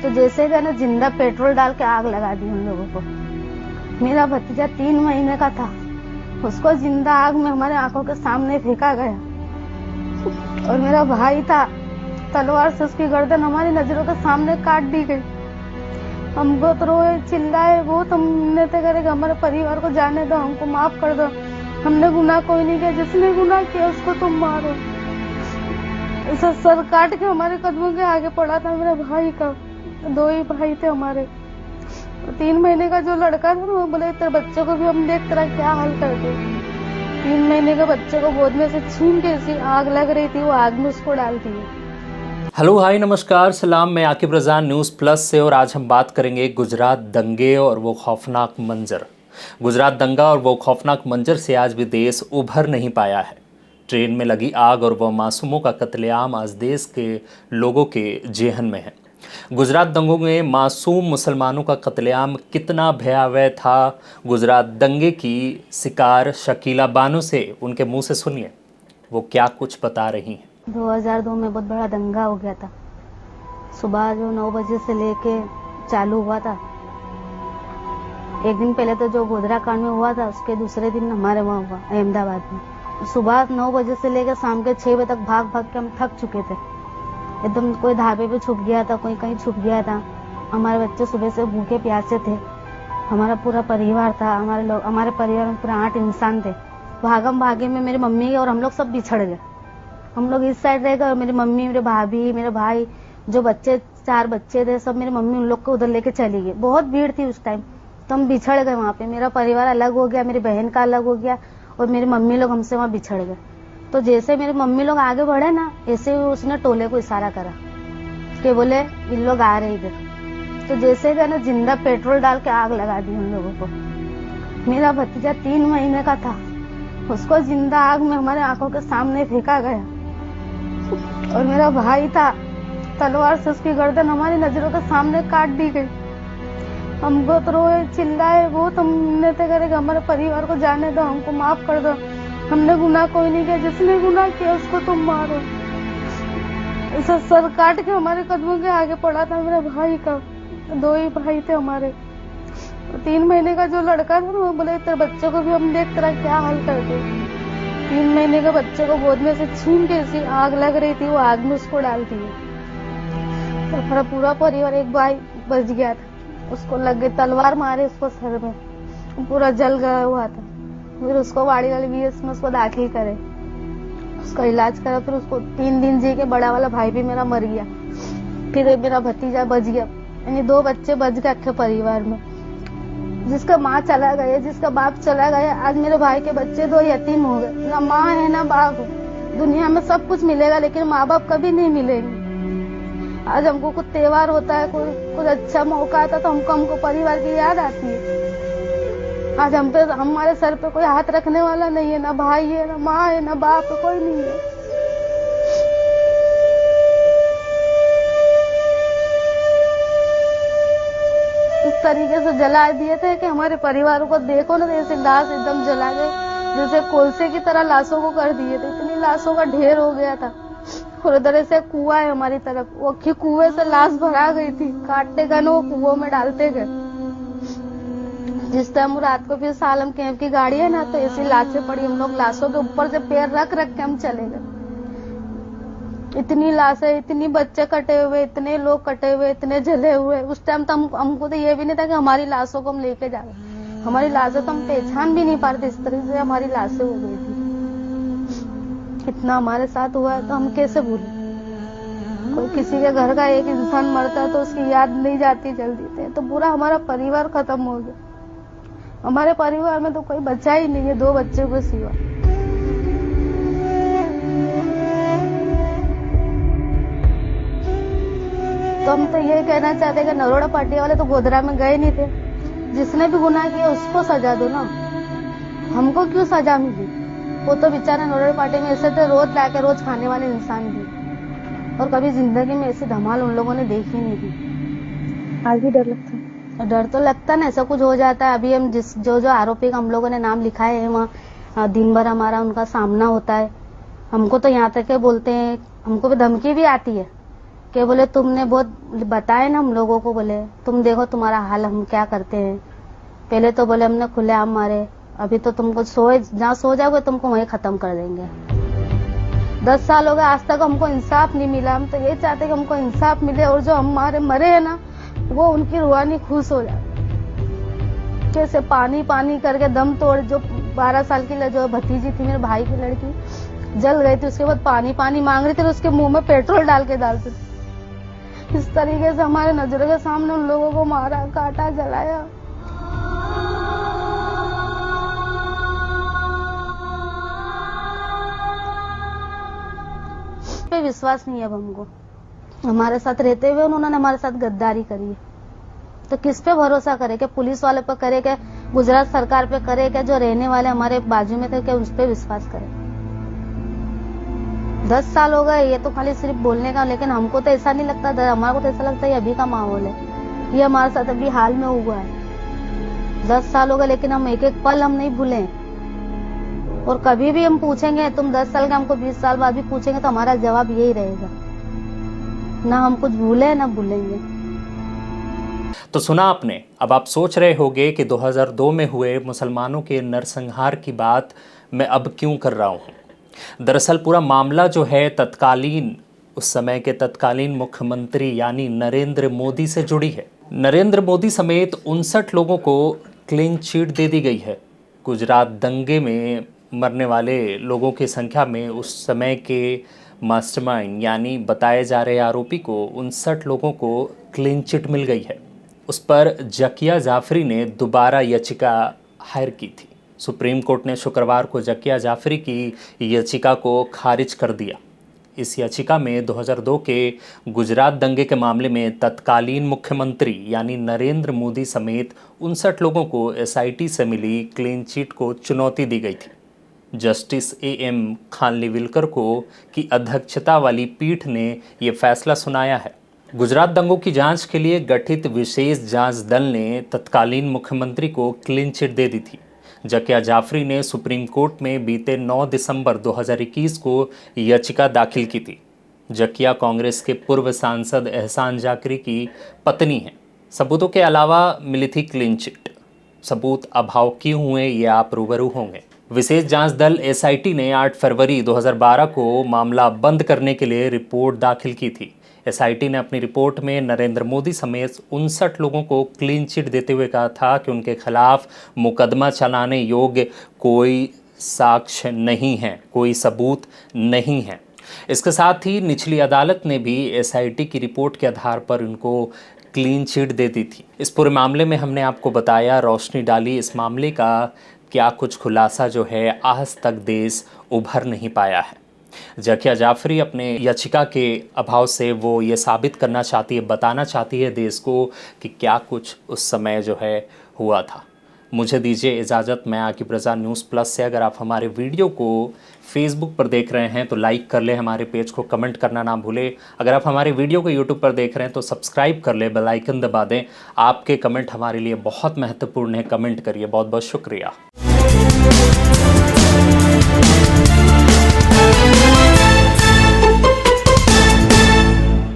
तो जैसे कि ना जिंदा पेट्रोल डाल के आग लगा दी उन लोगों को। मेरा भतीजा 3 महीने का था, उसको जिंदा आग में हमारे आंखों के सामने फेंका गया। और मेरा भाई था, तलवार से उसकी गर्दन हमारी नजरों के सामने काट दी गई। हम बहुत रोए, चिल्लाए, बहुत हमने तो करे हमारे परिवार को जाने दो, हमको माफ कर दो, हमने गुनाह कोई नहीं किया, जिसने गुनाह किया उसको तुम मारो। ऐसा सर काट के हमारे कदमों के आगे पड़ा था मेरे भाई का। 2 ही भाई थे हमारे। 3 महीने का जो लड़का था वो बोले तेरे बच्चे को भी हम देख तेरा क्या हाल कर दे। 3 महीने के बच्चे को गोद में से छीन के ऐसी आग लग रही थी, वो आग में उसको डाल दी। हेलो हाय नमस्कार सलाम, मैं आकिब रज़ा न्यूज़ प्लस से और आज हम बात करेंगे गुजरात दंगे और वो खौफनाक मंजर। गुजरात दंगा और वो खौफनाक मंजर से आज भी देश उभर नहीं पाया है। ट्रेन में लगी आग और वह मासूमों का कत्लेआम आज देश के लोगों के जेहन में है। गुजरात दंगों में मासूम मुसलमानों का कत्लेआम कितना भयावह था, गुजरात दंगे की शिकार शकीला बानो से उनके मुंह से सुनिए, वो क्या कुछ बता रही हैं। 2002 में बहुत बड़ा दंगा हो गया था। सुबह जो 9 बजे से लेके चालू हुआ था। एक दिन पहले तो जो गोधरा कांड में हुआ था उसके दूसरे दिन हमारे वहाँ हुआ अहमदाबाद में। सुबह 9 बजे से लेकर शाम के 6 बजे तक भाग भाग के हम थक चुके थे एकदम। कोई धाबे पे छुप गया था, कोई कहीं छुप गया था। हमारे बच्चे सुबह से भूखे प्यासे थे, हमारा पूरा परिवार था, हमारे परिवार में पूरा 8 इंसान थे। भागम भागे में मेरी मम्मी और हम लोग सब बिछड़ गए। हम लोग इस साइड रह गए और मेरी मम्मी, मेरे भाभी, मेरे भाई, जो बच्चे 4 बच्चे थे, सब मेरी मम्मी उन लोग को उधर लेके चली गई। बहुत भीड़ थी उस टाइम, तो हम बिछड़ गए वहाँ पे। मेरा परिवार अलग हो गया, मेरी बहन का अलग हो गया और मेरी मम्मी लोग हमसे वहाँ बिछड़ गए। तो जैसे मेरी मम्मी लोग आगे बढ़े ना, ऐसे उसने टोले को इशारा करा कि बोले इन लोग आ रहे इधर। तो जैसे कि ना जिंदा पेट्रोल डाल के आग लगा दी उन लोगों को। मेरा भतीजा 3 महीने का था, उसको जिंदा आग में हमारे आंखों के सामने फेंका गया। और मेरा भाई था, तलवार से उसकी गर्दन हमारी नजरों के सामने काट दी गई। हम बहुत रोए, चिल्लाए, बहुत हमने तो करे हमारे परिवार को जाने दो, हमको माफ कर दो, हमने गुनाह कोई नहीं किया, जिसने गुनाह किया उसको तुम मारो। ऐसा सर काट के हमारे कदमों के आगे पड़ा था मेरे भाई का। 2 ही भाई थे हमारे। 3 महीने का जो लड़का था वो बोले तेरे बच्चे को भी हम देख तेरा क्या हाल कर दे। 3 महीने के बच्चे को गोद में से छीन के ऐसी आग लग रही थी, वो आग में उसको डाल दी। तो हमारा पूरा परिवार, एक भाई बच गया था, उसको लग गई तलवार, मारे उसको सर में, पूरा जल गया हुआ था। फिर उसको वाड़ी वाले बीएस में उसको दाखिल करे, उसका इलाज करा। फिर उसको 3 दिन जी के बड़ा वाला भाई भी मेरा मर गया। फिर मेरा भतीजा बच गया, यानी 2 बच्चे बच गए अक्खे परिवार में। जिसका माँ चला गया, जिसका बाप चला गया, आज मेरे भाई के बच्चे 2 यतीम हो गए। ना माँ है ना बाप है। दुनिया में सब कुछ मिलेगा लेकिन माँ बाप कभी नहीं मिलेंगे। आज हमको कुछ त्योहार होता है, कुछ अच्छा मौका आता तो हमको परिवार की याद आती है। आज हम पे, हमारे सर पे कोई हाथ रखने वाला नहीं है, ना भाई है, ना माँ है, ना बाप है, कोई नहीं है। इस तरीके से जला दिए थे कि हमारे परिवार को देखो ना, जैसे लाश एकदम जला गए, जैसे कोलसे की तरह लाशों को कर दिए थे। इतनी लाशों का ढेर हो गया था। और उधर से कुआं है हमारी तरफ, वो कुएं से लाश भरा गई थी। काटते गए ना वो कुओं में डालते गए। जिस टाइम रात को फिर सालम कैंप की गाड़ी है ना, तो ऐसी लाशें पड़ी, हम लोग लाशों के ऊपर से पैर रख रख के हम चले गए। इतनी लाशें, इतनी बच्चे कटे हुए, इतने लोग कटे हुए, इतने जले हुए। उस टाइम तो हमको तो ये भी नहीं था कि हमारी लाशों को हम लेके जा रहे। हमारी लाशें तो हम पहचान भी नहीं पा रहे थे, इस तरह से हमारी लाशें हो गई थी। इतना हमारे साथ हुआ है तो हम कैसे भूलें। कोई किसी के घर का एक इंसान मरता है तो उसकी याद नहीं जाती जल्दी से, तो पूरा हमारा परिवार खत्म हो गया। हमारे परिवार में तो कोई बच्चा ही नहीं है, 2 बच्चों के सिवा। तो हम तो ये कहना चाहते हैं कि नरोड़ा पार्टी वाले तो गोधरा में गए नहीं थे। जिसने भी गुनाह किया उसको सजा दो ना, हमको क्यों सजा मिली। वो तो बेचारा नरोड़ा पार्टी में ऐसे थे, रोज लाके रोज खाने वाले इंसान भी, और कभी जिंदगी में ऐसी धमाल उन लोगों ने देखी नहीं थी। आज भी डर लगता है। डर तो लगता ना, ऐसा कुछ हो जाता है। अभी हम जो आरोपी का हम लोगों ने नाम लिखाए हैं, वहाँ दिन भर हमारा उनका सामना होता है। हमको तो यहाँ तक के बोलते हैं, हमको भी धमकी भी आती है कि बोले तुमने बहुत बताए ना हम लोगों को, बोले तुम देखो तुम्हारा हाल हम क्या करते हैं। पहले तो बोले हमने खुलेआम मारे, अभी तो तुमको जहाँ सो जाओगे तुमको वहीं खत्म कर देंगे। 10 साल हो गए आज तक हमको इंसाफ नहीं मिला। हम तो ये चाहते कि हमको इंसाफ मिले और जो हमारे मरे हैं ना वो उनकी रूहानी खुश हो जाए। कैसे पानी पानी करके दम तोड़, जो 12 साल की जो भतीजी थी मेरे भाई की लड़की जल गई थी, उसके बाद पानी पानी मांग रही थी, उसके मुंह में पेट्रोल डाल के डालते थे। इस तरीके से हमारे नजरों के सामने उन लोगों को मारा, काटा, जलाया। पे विश्वास नहीं है अब हमको। हमारे साथ रहते हुए उन्होंने हमारे साथ गद्दारी करी है, तो किस पे भरोसा करे? कि पुलिस वाले पे करे, कि गुजरात सरकार पे करे, कि जो रहने वाले हमारे बाजू में थे, कि उस पे विश्वास करे? 10 साल हो गए, ये तो खाली सिर्फ बोलने का, लेकिन हमको तो ऐसा नहीं लगता। हमारे को तो ऐसा लगता है अभी का माहौल है, ये हमारे साथ अभी हाल में हुआ है। 10 साल हो गए लेकिन हम एक एक पल हम नहीं भूले। और कभी भी हम पूछेंगे, तुम 10 साल के, हमको 20 साल बाद भी पूछेंगे तो हमारा जवाब यही रहेगा, ना हम कुछ भूले ना भूलेंगे। तो सुना आपने। अब आप सोच रहे होंगे कि 2002 में हुए मुसलमानों के नरसंहार की बात मैं अब क्यों कर रहा हूँ। दरअसल पूरा मामला जो है तत्कालीन, उस समय के तत्कालीन मुख्यमंत्री यानी नरेंद्र मोदी से जुड़ी है। नरेंद्र मोदी समेत 59 लोगों को क्लीन चिट दे दी गई है। गुजरात दंगे में मरने वाले लोगों की संख्या में उस समय के मास्टरमाइंड यानी बताए जा रहे आरोपी को 59 लोगों को क्लीन चिट मिल गई है। उस पर जकिया जाफरी ने दोबारा याचिका हायर की थी। सुप्रीम कोर्ट ने शुक्रवार को जकिया जाफरी की याचिका को खारिज कर दिया। इस याचिका में 2002 के गुजरात दंगे के मामले में तत्कालीन मुख्यमंत्री यानी नरेंद्र मोदी समेत 59 लोगों को एसआईटी से मिली क्लीन चिट को चुनौती दी गई थी। जस्टिस AM खानविलकर को की अध्यक्षता वाली पीठ ने ये फैसला सुनाया है। गुजरात दंगों की जांच के लिए गठित विशेष जांच दल ने तत्कालीन मुख्यमंत्री को क्लीन चिट दे दी थी। जकिया जाफरी ने सुप्रीम कोर्ट में बीते 9 दिसंबर 2021 को याचिका दाखिल की थी। जकिया कांग्रेस के पूर्व सांसद एहसान जाकरी की पत्नी है। सबूतों के अलावा मिली थी क्लीन चिट। सबूत अभाव क्यों हुए ये आप रूबरू होंगे। विशेष जांच दल SIT ने 8 फरवरी 2012 को मामला बंद करने के लिए रिपोर्ट दाखिल की थी। SIT ने अपनी रिपोर्ट में नरेंद्र मोदी समेत 59 लोगों को क्लीन चिट देते हुए कहा था कि उनके खिलाफ मुकदमा चलाने योग्य कोई साक्ष्य नहीं है, कोई सबूत नहीं है। इसके साथ ही निचली अदालत ने भी SIT की रिपोर्ट के आधार पर उनको क्लीन चिट दे दी थी। इस पूरे मामले में हमने आपको बताया, रोशनी डाली इस मामले का क्या कुछ खुलासा जो है आज तक देश उभर नहीं पाया है। जकिया जाफरी अपने याचिका के अभाव से वो ये साबित करना चाहती है, बताना चाहती है देश को कि क्या कुछ उस समय जो है हुआ था। मुझे दीजिए इजाज़त। मैं आकी प्रजा न्यूज़ प्लस से। अगर आप हमारे वीडियो को फेसबुक पर देख रहे हैं तो लाइक कर ले, हमारे पेज को कमेंट करना ना भूले। अगर आप हमारे वीडियो को यूट्यूब पर देख रहे हैं तो सब्सक्राइब कर ले, बेल आइकन दबा दें। आपके कमेंट हमारे लिए बहुत महत्वपूर्ण है, कमेंट करिए। बहुत बहुत शुक्रिया।